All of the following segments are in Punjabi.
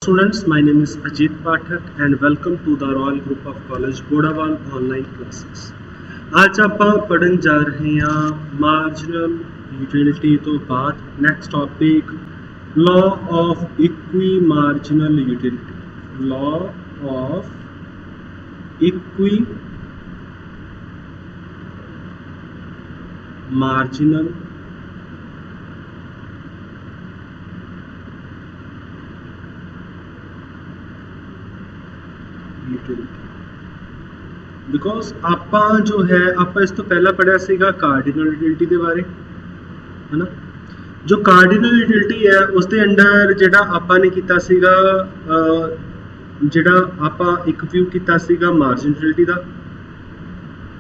Students, my name is Ajit Pathak and welcome to the Royal Group of College Bodawal online classes. आज ਆਪਾਂ ਪੜਨ ਜਾ ਰਹੇ ਹਾਂ ਮਾਰਜਨਲ ਯੂਟਿਲਿਟੀ ਤੋਂ ਬਾਅਦ next topic law of equimarginal utility. Law of equimarginal because ਆਪਾਂ जो है ਆਪਾਂ ਇਸ ਤੋਂ ਪਹਿਲਾਂ ਪੜਿਆ ਸੀਗਾ ਕਾਰਡੀਨਲ ਯੂਟਿਲਿਟੀ ਦੇ ਬਾਰੇ ਹੈ ਨਾ। ਜੋ ਕਾਰਡੀਨਲ ਯੂਟਿਲਿਟੀ ਹੈ ਉਸ ਦੇ ਅੰਡਰ ਜਿਹੜਾ ਆਪਾਂ ਨੇ ਕੀਤਾ ਸੀਗਾ ਜਿਹੜਾ ਆਪਾਂ ਇੱਕ ਵਿਊ ਕੀਤਾ ਸੀਗਾ ਮਾਰਜਨ ਯੂਟਿਲਿਟੀ ਦਾ।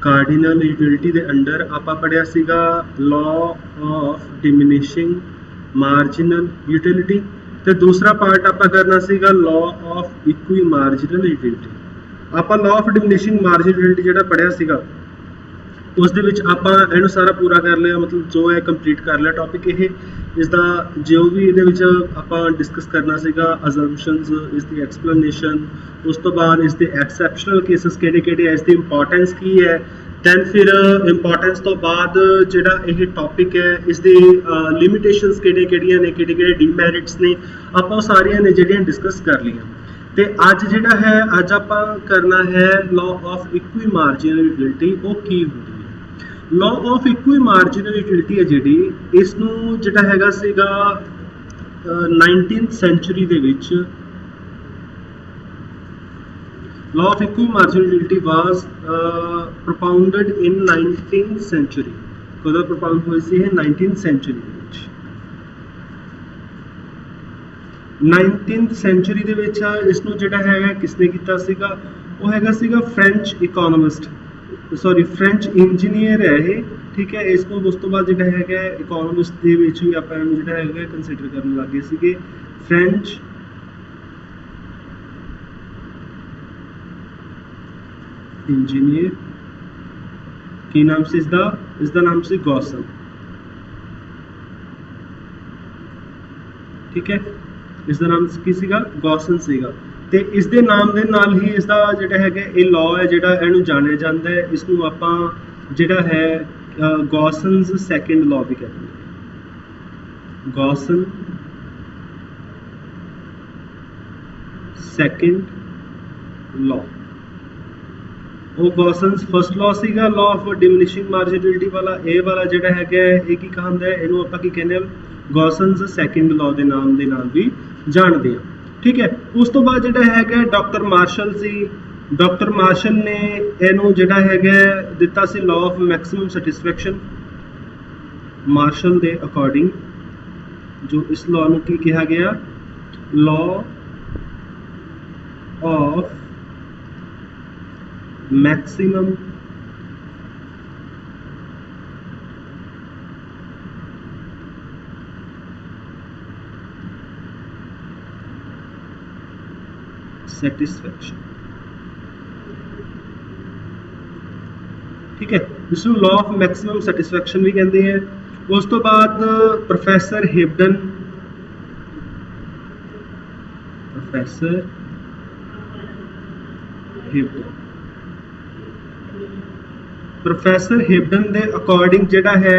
ਕਾਰਡੀਨਲ ਯੂਟਿਲਿਟੀ ਦੇ ਅੰਡਰ ਆਪਾਂ ਪੜਿਆ ਸੀਗਾ ਲਾਅ ਆਫ ਡਿਮਿਨਿਸ਼ਿੰਗ ਮਾਰਜਨਲ ਯੂਟਿਲਿਟੀ ਤੇ ਦੂਸਰਾ ਪਾਰਟ ਆਪਾਂ ਕਰਨਾ ਸੀਗਾ ਲਾਅ ਆਫ ਇਕੁਇਮਾਰਜਨਲ ਯੂਟਿਲਿਟੀ। ਆਪਾਂ ਲਾਅ ਆਫ ਡਿਮਿਨਿਸ਼ਿੰਗ ਮਾਰਜਨ ਯੂਟਿਲਿਟੀ ਜਿਹੜਾ ਪੜਿਆ ਸੀਗਾ ਉਸ ਦੇ ਵਿੱਚ ਆਪਾਂ ਇਹਨੂੰ ਸਾਰਾ ਪੂਰਾ ਕਰ ਲਿਆ, ਮਤਲਬ ਜੋ ਹੈ ਕੰਪਲੀਟ ਕਰ ਲਿਆ ਟੌਪਿਕ। ਇਹ ਇਸ ਦਾ ਜੋ ਵੀ ਇਹਦੇ ਵਿੱਚ ਆਪਾਂ ਡਿਸਕਸ ਕਰਨਾ ਸੀਗਾ ਅਜ਼ੰਪਸ਼ਨਸ, ਇਸ ਦੀ ਐਕਸਪਲੇਨੇਸ਼ਨ, ਉਸ ਤੋਂ ਬਾਅਦ ਇਸ ਦੇ ਐਕਸੈਪਸ਼ਨਲ ਕੇਸਿਸ ਕਿਹੜੇ ਕਿਹੜੇ ਹੈ, ਇਸ ਦੀ ਇੰਪੋਰਟੈਂਸ ਕੀ ਹੈ, ਦੈਨ ਫਿਰ ਇੰਪੋਰਟੈਂਸ ਤੋਂ ਬਾਅਦ ਜਿਹੜਾ ਇਹ ਟੌਪਿਕ ਹੈ ਇਸ ਦੀ ਲਿਮਿਟੇਸ਼ਨਸ ਕਿਹੜੇ ਕਿਹੜੀਆਂ ਨੇ, ਕਿਹੜੇ ਕਿਹੜੇ ਡੀਮੈਰਿਟਸ ਨੇ, ਆਪਾਂ ਉਹ ਸਾਰੀਆਂ ਨੇ ਜਿਹੜੀਆਂ ਡਿਸਕਸ ਕਰ ਲਈਆਂ। ਤੇ ਅੱਜ ਜਿਹੜਾ ਹੈ ਅੱਜ ਆਪਾਂ ਕਰਨਾ ਹੈ ਲਾਅ ਆਫ ਇਕੁਇਮਾਰਜਨਲ ਯੂਟਿਲਿਟੀ। ਉਹ ਕੀ ਹੁੰਦੀ ਹੈ? ਲਾਅ ਆਫ ਇਕੁਇਮਾਰਜਨਲ ਯੂਟਿਲਿਟੀ ਹੈ ਜਿਹੜੀ, ਇਸ ਨੂੰ ਜਿਹੜਾ ਹੈਗਾ ਸੀਗਾ 19th ਸੈਂਚੁਰੀ ਦੇ ਵਿੱਚ law of equimarginal utility was propounded in 19th century। ਕਦੋਂ ਪ੍ਰੋਪਾਉਂਡ ਹੋਈ ਸੀ ਇਹ? 19th century ਦੇ ਵਿੱਚ। 19th century ਦੇ ਵਿੱਚ ਇਸ ਨੂੰ ਜਿਹੜਾ ਹੈਗਾ ਕਿਸਨੇ ਕੀਤਾ ਸੀਗਾ? ਉਹ ਹੈਗਾ ਸੀਗਾ ਫ੍ਰੈਂਚ ਇਕੋਨੋਮਿਸਟ, ਸੌਰੀ ਫ੍ਰੈਂਚ ਇੰਜੀਨੀਅਰ ਹੈ ਇਹ, ਠੀਕ ਹੈ। ਇਸ ਨੂੰ ਉਸ ਤੋਂ ਬਾਅਦ ਜਿਹੜਾ ਹੈਗਾ ਇਕੋਨੋਮਿਸਟ ਦੇ ਵਿੱਚ ਵੀ ਆਪਾਂ ਇਹਨੂੰ ਜਿਹੜਾ ਹੈਗਾ ਕੰਸੀਡਰ ਕਰਨ ਲੱਗੇ ਸੀਗੇ। ਫ੍ਰੈਂਚ इंजीनियर की नाम से इसका नाम से गॉसन, ठीक है। इसका नाम की सीगा गॉसन सीगा ते इस दे नाम दे नाल ही इसका जिहड़ा हैगा ये लॉ है जिहड़ा इहनूं जानिया जांदा है। इसनूं आपां जिहड़ा है गॉसन्स सैकेंड लॉ भी कहते हैं। गॉसन सैकेंड लॉ, ਉਹ ਗੌਸਨਸ ਫਸਟ ਲਾਅ ਸੀਗਾ ਲਾਅ ਆਫ ਡਿਮਿਨਿਸ਼ਿੰਗ ਮਾਰਜਨਲਿਟੀ ਵਾਲਾ। ਇਹ ਵਾਲਾ ਜਿਹੜਾ ਹੈਗਾ ਇਹ ਕੀ ਕਹਾਂਦਾ ਹੈ? ਇਹਨੂੰ ਆਪਾਂ ਕੀ ਕਹਿੰਦੇ ਆ? ਗੌਸਨਸ ਸੈਕਿੰਡ ਲਾਅ ਦੇ ਨਾਮ ਵੀ ਜਾਣਦੇ ਆ, ਠੀਕ ਹੈ। ਉਸ ਤੋਂ ਬਾਅਦ ਜਿਹੜਾ ਹੈਗਾ ਡਾਕਟਰ ਮਾਰਸ਼ਲ ਸੀ। ਡਾਕਟਰ ਮਾਰਸ਼ਲ ਨੇ ਇਹਨੂੰ ਜਿਹੜਾ ਹੈਗਾ ਦਿੱਤਾ ਸੀ law of maximum satisfaction. Marshall ਦੇ ਅਕੋਰਡਿੰਗ ਜੋ ਇਸ ਲਾਅ ਨੂੰ ਕੀ ਕਿਹਾ ਗਿਆ? ਲਾਅ ਆਫ मैक्सिमम सैटिस्फैक्शन, ठीक है। जिसको लॉ ऑफ मैक्सिमम सैटिस्फैक्शन भी कहते हैं। उस तो बाद प्रोफेसर हिब्डन ਪ੍ਰੋਫੈਸਰ ਹਿਬਡਨ ਦੇ ਅਕੋਰਡਿੰਗ ਜਿਹੜਾ ਹੈ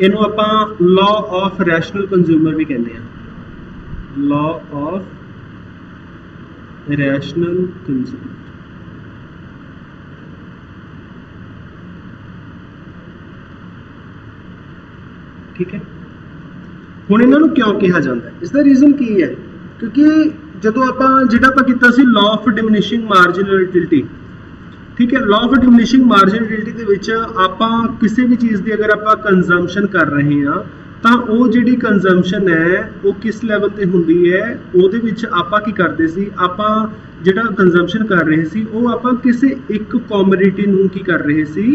ਇਹਨੂੰ ਆਪਾਂ ਲਾਅ ਆਫ ਰੈਸ਼ਨਲ ਕੰਜ਼ਿਊਮਰ ਵੀ ਕਹਿੰਦੇ ਆ। ਲਾਅ ਆਫ ਰੈਸ਼ਨਲ ਕੰਜ਼ਿਊਮਰ, ਠੀਕ ਹੈ। ਹੁਣ ਇਹਨਾਂ ਨੂੰ ਕਿਉਂ ਕਿਹਾ ਜਾਂਦਾ ਹੈ? ਇਸ ਦਾ ਰੀਜ਼ਨ ਕੀ ਹੈ? ਕਿਉਂਕਿ ਜਦੋਂ ਆਪਾਂ ਜਿਹੜਾ ਆਪਾਂ ਕੀਤਾ ਸੀ ਲਾਅ ਆਫ ਡਿਮਿਨਿਸ਼ਿੰਗ ਮਾਰਜਨਲ ਯੂਟਿਲਿਟੀ, ठीक है। Law of diminishing margin utility ਦੇ ਵਿੱਚ ਆਪਾਂ ਕਿਸੇ ਵੀ ਚੀਜ਼ ਦੀ ਅਗਰ ਆਪਾਂ ਕੰਜ਼ੰਪਸ਼ਨ ਕਰ ਰਹੇ ਹਾਂ ਤਾਂ ਉਹ ਜਿਹੜੀ ਕੰਜ਼ੰਪਸ਼ਨ ਹੈ ਉਹ ਕਿਸ ਲੈਵਲ ਤੇ ਹੁੰਦੀ ਹੈ? ਉਹਦੇ ਵਿੱਚ ਆਪਾਂ ਕੀ ਕਰਦੇ ਸੀ? ਆਪਾਂ ਜਿਹੜਾ ਕੰਜ਼ੰਪਸ਼ਨ ਕਰ ਰਹੇ ਸੀ ਉਹ ਆਪਾਂ ਕਿਸੇ ਇੱਕ ਕਮੋਡਿਟੀ ਨੂੰ ਕੀ ਕਰ ਰਹੇ ਸੀ?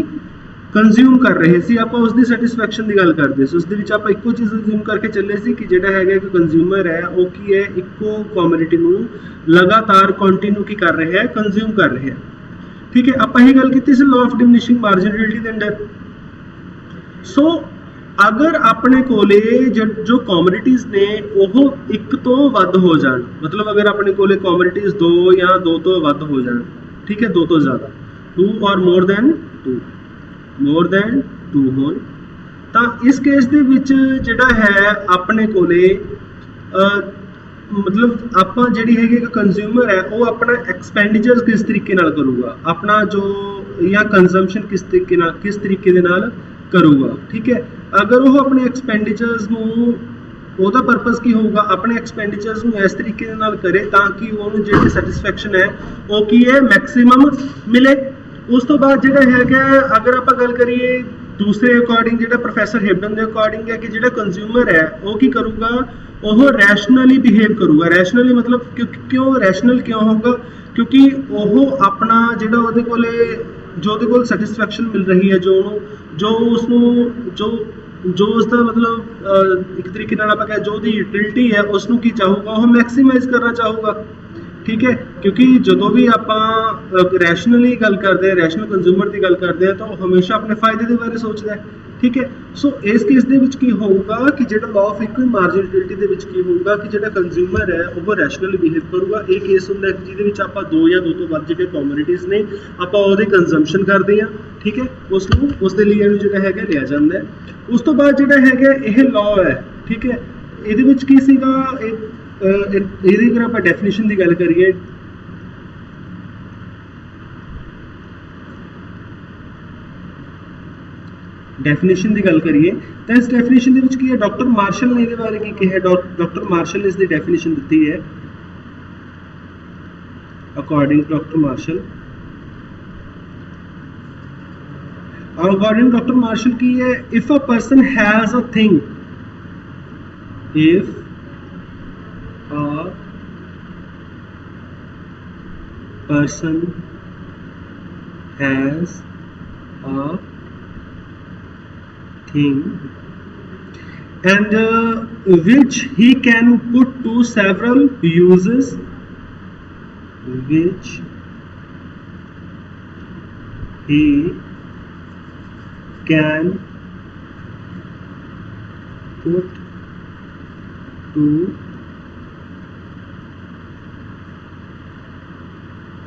ਕੰਜ਼ਿਊਮ ਕਰ ਰਹੇ ਸੀ। ਆਪਾਂ ਉਸ ਦੀ ਸੈਟਿਸਫੈਕਸ਼ਨ ਦੀ ਗੱਲ ਕਰਦੇ ਸੀ। ਉਸ ਦੇ ਵਿੱਚ ਆਪਾਂ ਇੱਕੋ ਚੀਜ਼ ਕੰਜ਼ਿਊਮ ਕਰਕੇ ਚੱਲੇ ਸੀ ਕਿ ਜਿਹੜਾ ਹੈਗਾ ਇੱਕ ਕੰਜ਼ਿਊਮਰ ਹੈ ਉਹ ਕੀ ਹੈ? ਇੱਕੋ ਕਮੋਡਿਟੀ ਨੂੰ ਲਗਾਤਾਰ ਕੰਟੀਨਿਊ ਕੀ ਕਰ ਰਿਹਾ ਹੈ? ਕੰਜ਼ਿਊਮ ਕਰ ਰਿਹਾ ਹੈ, ठीक है। आप यही गल की law of diminishing margin utility के अंडर। सो ਅਗਰ ਆਪਣੇ ਕੋਲੇ ਜੋ ਕਮੋਡਿਟੀਜ਼ ਨੇ ਉਹ ਇੱਕ ਤੋਂ ਵੱਧ ਹੋ ਜਾਣ, ਮਤਲਬ ਅਗਰ ਆਪਣੇ ਕੋਲੇ ਕਮੋਡਿਟੀਜ਼ 2 ਜਾਂ 2 ਤੋਂ ਵੱਧ ਹੋ ਜਾਣ, ਠੀਕ ਹੈ, 2 ਤੋਂ ਜ਼ਿਆਦਾ, 2 ਔਰ ਮੋਰ ਦੈਨ 2 ਹੋਣ, ਤਾਂ ਇਸ ਕੇਸ ਦੇ ਵਿੱਚ ਜਿਹੜਾ ਹੈ ਆਪਣੇ ਕੋਲੇ ਮਤਲਬ ਆਪਾਂ ਜਿਹੜੀ ਹੈਗੀ ਇੱਕ ਕੰਜ਼ਿਊਮਰ ਹੈ ਉਹ ਆਪਣਾ ਐਕਸਪੈਂਡੀਚਰ ਕਿਸ ਤਰੀਕੇ ਨਾਲ ਕਰੂਗਾ, ਆਪਣਾ ਜੋ ਜਾਂ ਕੰਜ਼ੰਪਸ਼ਨ ਕਿਸ ਤਰੀਕੇ ਦੇ ਨਾਲ ਕਰੂਗਾ, ਠੀਕ ਹੈ। ਅਗਰ ਉਹ ਆਪਣੇ ਐਕਸਪੈਂਡੀਚਰਸ ਨੂੰ, ਉਹਦਾ ਪਰਪਸ ਕੀ ਹੋਊਗਾ, ਆਪਣੇ ਐਕਸਪੈਂਡੀਚਰਸ ਨੂੰ ਇਸ ਤਰੀਕੇ ਦੇ ਨਾਲ ਕਰੇ ਤਾਂ ਕਿ ਉਹਨੂੰ ਜਿਹੜੀ ਸੈਟਿਸਫੈਕਸ਼ਨ ਹੈ ਉਹ ਕੀ ਹੈ, ਮੈਕਸਿਮਮ ਮਿਲੇ। ਉਸ ਤੋਂ ਬਾਅਦ ਜਿਹੜਾ ਹੈਗਾ, ਅਗਰ ਆਪਾਂ ਗੱਲ ਕਰੀਏ ਦੂਸਰੇ ਅਕੋਰਡਿੰਗ, ਜਿਹੜਾ ਪ੍ਰੋਫੈਸਰ ਹਿਬਡਨ ਦੇ ਅਕੋਰਡਿੰਗ ਹੈ ਕਿ ਜਿਹੜਾ ਕੰਜ਼ਿਊਮਰ ਹੈ ਉਹ ਕੀ ਕਰੂਗਾ, ਉਹ ਰੈਸ਼ਨਲੀ ਬਿਹੇਵ ਕਰੂਗਾ। ਰੈਸ਼ਨਲੀ ਮਤਲਬ ਕਿਉਂ ਰੈਸ਼ਨਲ ਕਿਉਂ ਹੋਊਗਾ, ਕਿਉਂਕਿ ਉਹ ਆਪਣਾ ਜਿਹੜਾ ਉਹਦੇ ਕੋਲ ਸੈਟਿਸਫੈਕਸ਼ਨ ਮਿਲ ਰਹੀ ਹੈ, ਜੋ ਉਸਦਾ ਮਤਲਬ ਇੱਕ ਤਰੀਕੇ ਨਾਲ ਆਪਾਂ ਕਹੇ ਜੋ ਉਹਦੀ ਯੂਟਿਲਿਟੀ ਹੈ ਉਸ ਨੂੰ ਕੀ ਚਾਹੂਗਾ, ਉਹ ਮੈਕਸੀਮਾਈਜ਼ ਕਰਨਾ ਚਾਹੂਗਾ, ਠੀਕ ਹੈ। ਕਿਉਂਕਿ ਜਦੋਂ ਵੀ ਆਪਾਂ ਰੈਸ਼ਨਲੀ ਗੱਲ ਕਰਦੇ ਹਾਂ, ਰੈਸ਼ਨਲ ਕੰਜ਼ਿਊਮਰ ਦੀ ਗੱਲ ਕਰਦੇ ਹਾਂ, ਤਾਂ ਉਹ ਹਮੇਸ਼ਾ ਆਪਣੇ ਫਾਇਦੇ ਦੇ ਬਾਰੇ ਸੋਚਦਾ ਹੈ, ਠੀਕ ਹੈ। ਸੋ ਇਸ ਕੇਸ ਦੇ ਵਿੱਚ ਕੀ ਹੋਊਗਾ ਕਿ ਜਿਹੜਾ ਲਾਅ ਆਫ ਇਕੁਅਲ ਮਾਰਜਨਿਲਿਟੀ ਦੇ ਵਿੱਚ ਕੀ ਹੋਊਗਾ ਕਿ ਜਿਹੜਾ ਕੰਜ਼ਿਊਮਰ ਹੈ ਉਹ ਰੈਸ਼ਨਲੀ ਬਿਹੇਵ ਕਰੂਗਾ। ਇਹ ਕੇਸ ਹੁੰਦਾ ਕਿ ਜਿਹਦੇ ਵਿੱਚ ਆਪਾਂ 2 ਜਾਂ 2 ਤੋਂ ਵੱਧ ਜਿਹੜੇ ਕਮੋਡਿਟੀਜ਼ ਨੇ ਆਪਾਂ ਉਹਦੀ ਕੰਜ਼ੰਪਸ਼ਨ ਕਰਦੇ ਹਾਂ, ਠੀਕ ਹੈ, ਉਸ ਦੇ ਲਈ ਇਹਨੂੰ ਜਿਹੜਾ ਹੈਗਾ ਲਿਆ ਜਾਂਦਾ ਹੈ। ਉਸ ਤੋਂ ਬਾਅਦ ਜਿਹੜਾ ਹੈਗਾ ਇਹ ਲਾਅ ਹੈ, ਠੀਕ ਹੈ, ਇਹਦੇ ਵਿੱਚ ਕੀ ਸੀਗਾ, ਇਹਦੀ ਅਗਰ ਆਪਾਂ ਡੈਫੀਨੇਸ਼ਨ ਦੀ ਗੱਲ ਕਰੀਏ, ਤਾਂ ਇਸ ਡੈਫੀਨੇਸ਼ਨ ਦੇ ਵਿੱਚ ਕੀ ਹੈ, ਡਾਕਟਰ ਮਾਰਸ਼ਲ ਨੇ ਇਹਦੇ ਬਾਰੇ ਕੀ ਕਿਹਾ, ਡਾਕਟਰ ਮਾਰਸ਼ਲ ਇਸ ਦੀ ਡੈਫੀਨੇਸ਼ਨ ਦਿੱਤੀ ਹੈ। ਅਕੋਰਡਿੰਗ ਡਾਕਟਰ ਮਾਰਸ਼ਲ ਕੀ ਹੈ, if a person has a thing, if a person has a thing and which he can put to several uses, which he can put to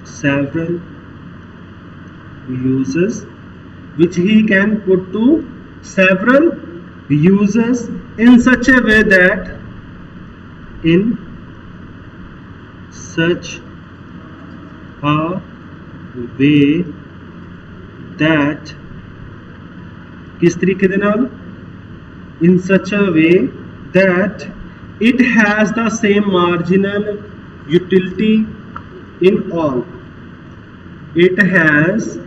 several uses, which he can put to several uses in such a way that किस तरीके दे नाल, in such a way that it has the same marginal utility in all. It has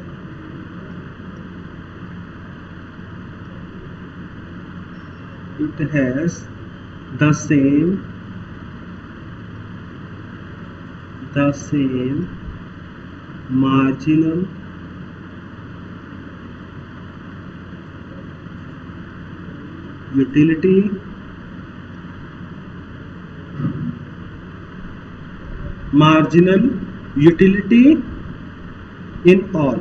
the same marginal utility in all।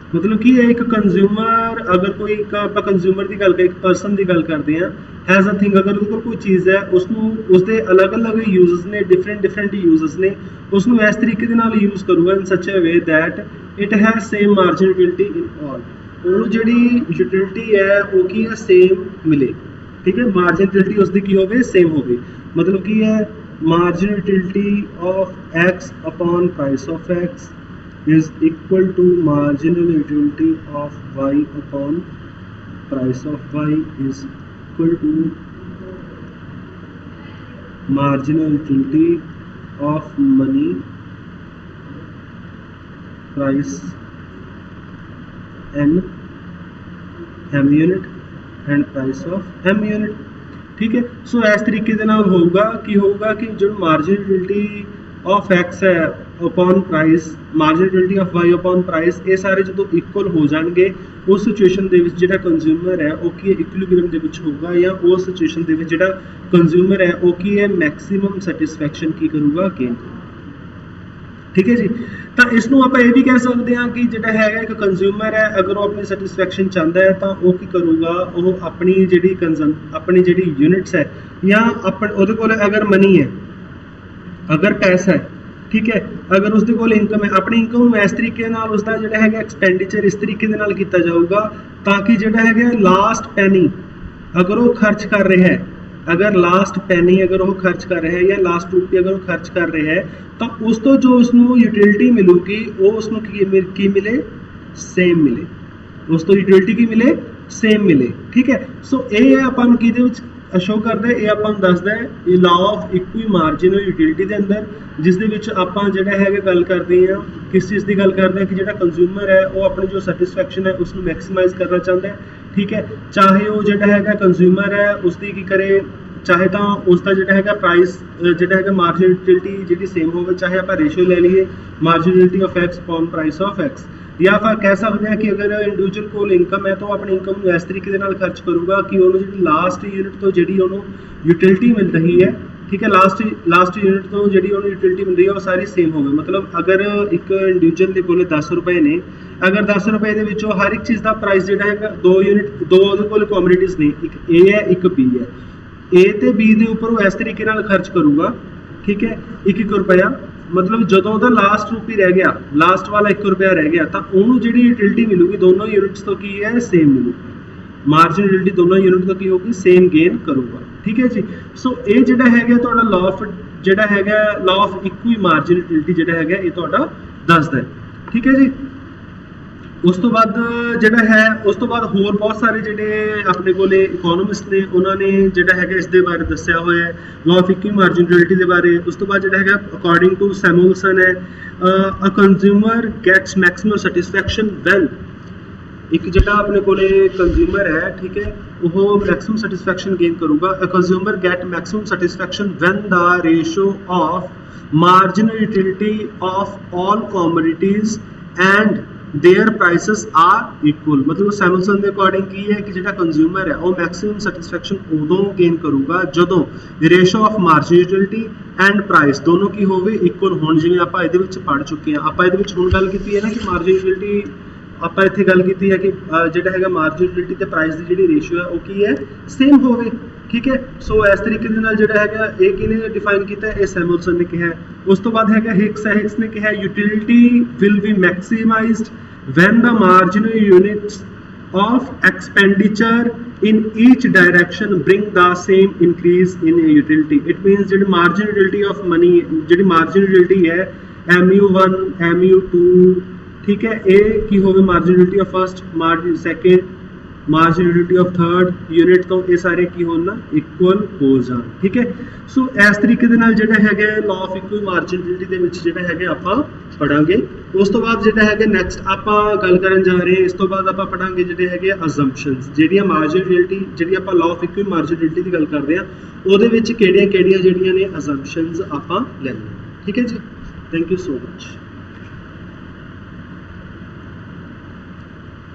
मतलब कि एक कंज्यूमर, अगर कोई ਆਪਾਂ ਕੰਜ਼ਿਊਮਰ ਦੀ ਗੱਲ ਕਰੀਏ, ਇੱਕ ਪਰਸਨ ਦੀ ਗੱਲ ਕਰਦੇ ਹਾਂ, ਹੈਜ਼ ਅ ਥਿੰਗ, ਅਗਰ ਉਹਦੇ ਕੋਲ ਕੋਈ ਚੀਜ਼ ਹੈ, ਉਸਦੇ ਅਲੱਗ-ਅਲੱਗ ਯੂਜ਼ਸ ਨੇ, ਡਿਫਰੈਂਟ ਯੂਜ਼ਸ ਨੇ, ਉਸਨੂੰ ਇਸ ਤਰੀਕੇ ਦੇ ਨਾਲ ਯੂਜ਼ ਕਰੂਗਾ in such a way that it has same margin utility in all. ਉਹਨੂੰ ਜਿਹੜੀ ਯੂਟਿਲਿਟੀ ਹੈ ਉਹ ਕੀ ਹੈ, ਸੇਮ ਮਿਲੇ, ਠੀਕ ਹੈ। ਮਾਰਜਨ ਯੂਟਿਲਿਟੀ ਉਸਦੀ ਕੀ ਹੋਵੇ, ਸੇਮ ਹੋਵੇ। ਮਤਲਬ ਕੀ ਹੈ, margin utility of x upon price of x is equal to marginal utility of y upon price of y is equal to marginal utility of money price m unit and price of m unit, ठीक है। सो इस तरीके ਦੇ ਨਾਲ ਹੋਊਗਾ ਕਿ जो marginal utility of x है upon price, marginal utility of y upon price, ਇਹ ਸਾਰੇ ਜਦੋਂ ਇਕੁਅਲ ਹੋ ਜਾਣਗੇ ਉਸ ਸਿਚੁਏਸ਼ਨ ਦੇ ਵਿੱਚ ਜਿਹੜਾ ਕੰਜ਼ਿਊਮਰ ਹੈ ਉਹ ਕੀ ਇਕੁਇਲਿਬ੍ਰੀਅਮ ਦੇ ਵਿੱਚ ਹੋਊਗਾ, ਜਾਂ ਉਸ ਸਿਚੁਏਸ਼ਨ ਦੇ ਵਿੱਚ ਜਿਹੜਾ ਕੰਜ਼ਿਊਮਰ ਹੈ ਉਹ ਕੀ ਹੈ, ਮੈਕਸਿਮਮ ਸੈਟਿਸਫੈਕਸ਼ਨ ਕੀ ਕਰੂਗਾ, ਗੇਨ, ਠੀਕ ਹੈ ਜੀ। ਤਾਂ ਇਸ ਨੂੰ ਆਪਾਂ ਇਹ ਵੀ ਕਹਿ ਸਕਦੇ ਹਾਂ ਕਿ ਜਿਹੜਾ ਹੈਗਾ ਇੱਕ ਕੰਜ਼ਿਊਮਰ ਹੈ, ਅਗਰ ਉਹ ਆਪਣੀ ਸੈਟੀਸਫੈਕਸ਼ਨ ਚਾਹੁੰਦਾ ਹੈ ਤਾਂ ਉਹ ਕੀ ਕਰੂਗਾ, ਉਹ ਆਪਣੀ ਜਿਹੜੀ ਯੂਨਿਟਸ ਹੈ ਜਾਂ ਉਹਦੇ ਕੋਲ ਅਗਰ ਮਨੀ ਹੈ, ਅਗਰ ਪੈਸਾ ਹੈ, ਠੀਕ ਹੈ, ਅਗਰ ਉਸਦੇ ਕੋਲ ਇਨਕਮ ਹੈ, ਆਪਣੀ ਇਨਕਮ ਨੂੰ ਇਸ ਤਰੀਕੇ ਨਾਲ ਉਸਦਾ ਜਿਹੜਾ ਹੈਗਾ ਐਕਸਪੈਂਡੀਚਰ ਇਸ ਤਰੀਕੇ ਦੇ ਨਾਲ ਕੀਤਾ ਜਾਊਗਾ ਤਾਂ ਕਿ ਜਿਹੜਾ ਹੈਗਾ ਲਾਸਟ ਪੈਨੀ ਅਗਰ ਉਹ ਖਰਚ ਕਰ ਰਿਹਾ ਹੈ, ਅਗਰ ਲਾਸਟ ਪੈਨੀ ਅਗਰ ਉਹ ਖਰਚ ਕਰ ਰਿਹਾ ਹੈ ਜਾਂ ਲਾਸਟ ਰੁਪਏ ਅਗਰ ਉਹ ਖਰਚ ਕਰ ਰਿਹਾ ਹੈ ਤਾਂ ਉਸ ਤੋਂ ਜੋ ਉਸਨੂੰ ਯੂਟਿਲਿਟੀ ਮਿਲੂਗੀ ਉਹ ਉਸਨੂੰ ਕੀ ਮਿਲੇ, ਸੇਮ ਮਿਲੇ, ਉਸ ਤੋਂ ਯੂਟਿਲਿਟੀ ਕੀ ਮਿਲੇ, ਸੇਮ ਮਿਲੇ, ਠੀਕ ਹੈ। ਸੋ ਇਹ ਆਪਾਂ ਨੂੰ ਕਿਹਦੇ ਵਿੱਚ ਸ਼ੋ ਕਰਦਾ, ਇਹ ਆਪਾਂ ਨੂੰ ਦੱਸਦਾ ਹੈ ਇਹ ਲਾਅ ਆਫ ਇਕੁਈ ਮਾਰਜਿਨਲ ਯੂਟਿਲਿਟੀ ਦੇ ਅੰਦਰ, ਜਿਸ ਦੇ ਵਿੱਚ ਆਪਾਂ ਜਿਹੜਾ ਹੈਗਾ ਗੱਲ ਕਰਦੇ ਹਾਂ ਕਿਸ ਚੀਜ਼ ਦੀ ਗੱਲ ਕਰਦੇ ਹਾਂ ਕਿ ਜਿਹੜਾ ਕੰਜ਼ਿਊਮਰ ਹੈ ਉਹ ਆਪਣੀ ਜੋ ਸੈਟੀਸਫੈਕਸ਼ਨ ਹੈ ਉਸ ਨੂੰ ਮੈਕਸਿਮਾਈਜ਼ ਕਰਨਾ ਚਾਹੁੰਦਾ ਹੈ, ਠੀਕ ਹੈ। ਚਾਹੇ ਉਹ ਜਿਹੜਾ ਹੈਗਾ ਕੰਜ਼ਿਊਮਰ ਹੈ ਉਸਦੀ ਕੀ ਕਰੇ, ਚਾਹੇ ਤਾਂ ਉਸਦਾ ਜਿਹੜਾ ਹੈਗਾ ਪ੍ਰਾਈਸ ਜਿਹੜਾ ਹੈਗਾ ਮਾਰਜਿਨਲ ਯੂਟਿਲਿਟੀ ਜਿਹੜੀ ਸੇਮ ਹੋਵੇ, ਚਾਹੇ ਆਪਾਂ ਰੇਸ਼ੀਓ ਲੈ ਲਈਏ marginal utility of x upon price of x, ਜਾਂ ਆਪਾਂ ਕਹਿ ਸਕਦੇ ਹਾਂ ਕਿ ਅਗਰ ਇੰਡੀਵਿਜੂਅਲ ਕੋਲ ਇਨਕਮ ਹੈ ਤਾਂ ਉਹ ਆਪਣੀ ਇਨਕਮ ਨੂੰ ਇਸ ਤਰੀਕੇ ਦੇ ਨਾਲ ਖਰਚ ਕਰੂਗਾ ਕਿ ਉਹਨੂੰ ਜਿਹੜੀ ਲਾਸਟ ਯੂਨਿਟ ਤੋਂ ਜਿਹੜੀ ਉਹਨੂੰ ਯੂਟਿਲਿਟੀ ਮਿਲ ਰਹੀ ਹੈ, ਠੀਕ ਹੈ, ਲਾਸਟ ਯੂਨਿਟ ਤੋਂ ਜਿਹੜੀ ਉਹਨੂੰ ਯੂਟਿਲਿਟੀ ਮਿਲ ਰਹੀ ਹੈ ਉਹ ਸਾਰੀ ਸੇਮ ਹੋਵੇ। ਮਤਲਬ ਅਗਰ ਇੱਕ ਇੰਡੀਵਿਜੂਅਲ ਦੇ ਕੋਲ 10 ਰੁਪਏ ਨੇ, ਅਗਰ 10 ਰੁਪਏ ਦੇ ਵਿੱਚੋਂ ਹਰ ਇੱਕ ਚੀਜ਼ ਦਾ ਪ੍ਰਾਈਸ ਜਿਹੜਾ ਹੈਗਾ ਦੋ ਉਹਦੇ ਕੋਲ ਕੋਮੋਡਿਟੀਜ਼ ਨੇ, ਇੱਕ A ਹੈ ਇੱਕ B ਹੈ, A ਤੇ B ਦੇ ਉੱਪਰ ਉਹ ਇਸ ਤਰੀਕੇ ਨਾਲ ਖਰਚ ਕਰੂਗਾ, ਠੀਕ ਹੈ, 1 ਰੁਪਇਆ, ਮਤਲਬ ਜਦੋਂ ਉਹਦਾ ਲਾਸਟ ਰੁਪੀ ਰਹਿ ਗਿਆ, ਲਾਸਟ ਵਾਲਾ 1 ਰੁਪਇਆ ਰਹਿ ਗਿਆ ਤਾਂ ਉਹਨੂੰ ਜਿਹੜੀ ਯੂਟਿਲਿਟੀ ਮਿਲੂਗੀ ਦੋਨੋਂ ਯੂਨਿਟਸ ਤੋਂ ਕੀ ਹੈ, ਸੇਮ ਮਿਲੂਗੀ, ਮਾਰਜਿਨ ਯੂਟਿਲਿਟੀ ਦੋਨੋਂ ਯੂਨਿਟ ਤੋਂ ਕੀ ਹੋਊਗੀ, ਸੇਮ ਗੇਨ ਕਰੂਗਾ, ਠੀਕ ਹੈ ਜੀ। ਸੋ ਇਹ ਜਿਹੜਾ ਹੈਗਾ ਤੁਹਾਡਾ ਲਾਅ ਆਫ ਜਿਹੜਾ ਹੈਗਾ ਲਾਅ ਆਫ ਇਕੁਈ ਮਾਰਜਿਨ ਯੂਟਿਲਿਟੀ ਜਿਹੜਾ ਹੈਗਾ ਇਹ ਤੁਹਾਡਾ ਦੱਸਦਾ ਹੈ, ਠੀਕ ਹੈ ਜੀ। ਉਸ ਤੋਂ ਬਾਅਦ ਜਿਹੜਾ ਹੈ ਉਸ ਤੋਂ ਬਾਅਦ ਹੋਰ ਬਹੁਤ ਸਾਰੇ ਜਿਹੜੇ ਆਪਣੇ ਕੋਲੇ ਇਕਨੋਮਿਸਟ ਨੇ ਉਹਨਾਂ ਨੇ ਜਿਹੜਾ ਹੈਗਾ ਇਸ ਦੇ ਬਾਰੇ ਦੱਸਿਆ ਹੋਇਆ ਹੈ ਲਾਅ ਆਫ ਇਕੁਈ ਮਾਰਜਿਨ ਯੂਟਿਲਿਟੀ ਦੇ ਬਾਰੇ। ਉਸ ਤੋਂ ਬਾਅਦ ਜਿਹੜਾ ਹੈਗਾ ਅਕੋਰਡਿੰਗ ਟੂ ਸੈਮੂਲਸਨ ਹੈ a consumer gets maximum satisfaction when, ਇੱਕ ਜਿਹੜਾ ਆਪਣੇ ਕੋਲੇ ਕੰਜ਼ਿਊਮਰ ਹੈ, ਠੀਕ ਹੈ, ਉਹ ਮੈਕਸਿਮਮ ਸੈਟਿਸਫੈਕਸ਼ਨ ਗੇਨ ਕਰੂਗਾ। A consumer get maximum satisfaction when the ratio of marginal utility of all commodities and their prices are equal. मतलब सैमुलसन ਦੇ ਅਕੋਰਡਿੰਗ ਕੀ ਹੈ ਕਿ ਜਿਹੜਾ ਕੰਜ਼ਿਊਮਰ ਹੈ ਉਹ ਮੈਕਸਿਮਮ ਸੈਟੀਸਫੈਕਸ਼ਨ ਉਦੋਂ ਗੇਨ ਕਰੂਗਾ ਜਦੋਂ ratio of marginal utility and price ਦੋਨੋਂ ਕੀ ਹੋਵੇ, ਇਕੁਅਲ ਹੋਣ। ਜਿਵੇਂ ਆਪਾਂ ਇਹਦੇ ਵਿੱਚ ਪੜ੍ਹ ਚੁੱਕੇ ਹਾਂ, ਆਪਾਂ ਇਹਦੇ ਵਿੱਚ ਹੁਣ ਗੱਲ ਕੀਤੀ ਹੈ ਨਾ ਕਿ ਮਾਰਜਿਨਲ ਯੂਟਿਲਿਟੀ, ਆਪਾਂ ਇੱਥੇ ਗੱਲ ਕੀਤੀ ਹੈ ਕਿ ਜਿਹੜਾ ਹੈਗਾ ਮਾਰਜਿਨਲ ਯੂਟਿਲਿਟੀ ਤੇ ਪ੍ਰਾਈਸ ਦੀ ਜਿਹੜੀ ਰੇਸ਼ੀਓ ਹੈ ਉਹ ਕੀ ਹੈ, ਸੇਮ ਹੋਵੇ, ਠੀਕ ਹੈ। ਸੋ ਇਸ ਤਰੀਕੇ ਦੇ ਨਾਲ ਜਿਹੜਾ ਹੈਗਾ ਇਹ ਕਿਹਨੇ ਡਿਫਾਈਨ ਕੀਤਾ, ਇਹ ਸੈਮੂਲਸਨ ਨੇ ਕਿਹਾ। ਉਸ ਤੋਂ ਬਾਅਦ ਹੈਗਾ ਹਿਕਸ ਨੇ ਕਿਹਾ utility will be maximised when the marginal units of expenditure in each direction bring the same increase in utility। it means ਜਿਹੜੀ marginal utility of money, ਜਿਹੜੀ marginal utility ਹੈ MU1 MU2, ਠੀਕ ਹੈ, ਇਹ ਕੀ ਹੋਵੇ marginal utility of first, marginal second, marginal utility of third unit ਤੋਂ ਇਹ ਸਾਰੇ ਕੀ ਹੋਣ ਨਾ, ਇਕੁਅਲ ਹੋ ਜਾਣ, ਠੀਕ ਹੈ। ਸੋ ਇਸ ਤਰੀਕੇ ਦੇ ਨਾਲ ਜਿਹੜਾ ਹੈਗਾ law of equal margin utility ਦੇ ਵਿੱਚ ਜਿਹੜਾ ਹੈਗਾ ਆਪਾਂ ਪੜਾਂਗੇ। ਉਸ ਤੋਂ ਬਾਅਦ ਜਿਹੜਾ ਹੈਗਾ ਨੈਕਸਟ ਆਪਾਂ ਗੱਲ ਕਰਨ ਜਾ ਰਹੇ ਹਾਂ, ਇਸ ਤੋਂ ਬਾਅਦ ਆਪਾਂ ਪੜਾਂਗੇ ਜਿਹੜੇ ਹੈਗੇ ਅਜ਼ੰਪਸ਼ਨਸ, ਜਿਹੜੀਆਂ ਮਾਰਜਿਨ ਯੂਟਿਲਿਟੀ, ਜਿਹੜੀ ਆਪਾਂ law of equal margin utility ਦੀ ਗੱਲ ਕਰਦੇ ਹਾਂ ਉਹਦੇ ਵਿੱਚ ਕਿਹੜੀਆਂ ਜਿਹੜੀਆਂ ਨੇ ਅਜ਼ੰਪਸ਼ਨਸ ਆਪਾਂ ਲੈਣੀਆਂ, ਠੀਕ ਹੈ ਜੀ। Thank you so much.